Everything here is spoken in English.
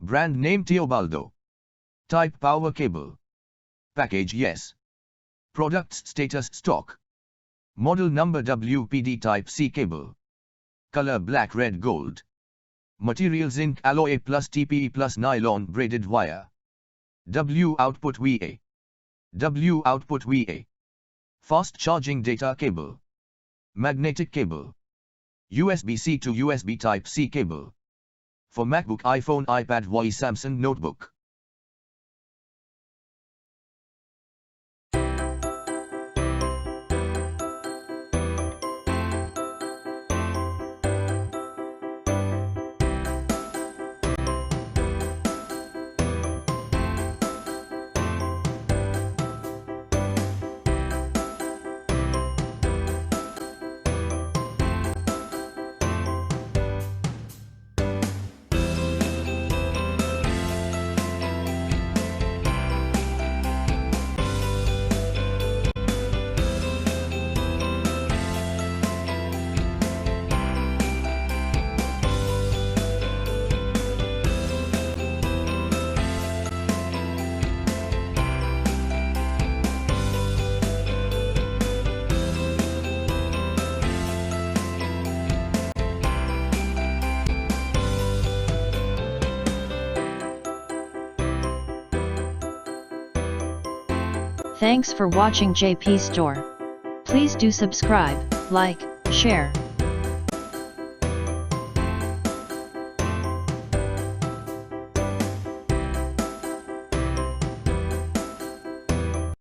Brand name Teobaldo. Type power cable. Package yes. Products status stock. Model number WPD Type C cable. Color black, red, gold. Material zinc alloy plus TPE plus nylon braided wire. W output VA. W output VA. Fast charging data cable. Magnetic cable. USB-C to USB Type C cable. For MacBook, iPhone, iPad, Huawei Samsung Notebook. Thanks for watching JP Store. Please do subscribe, like, share.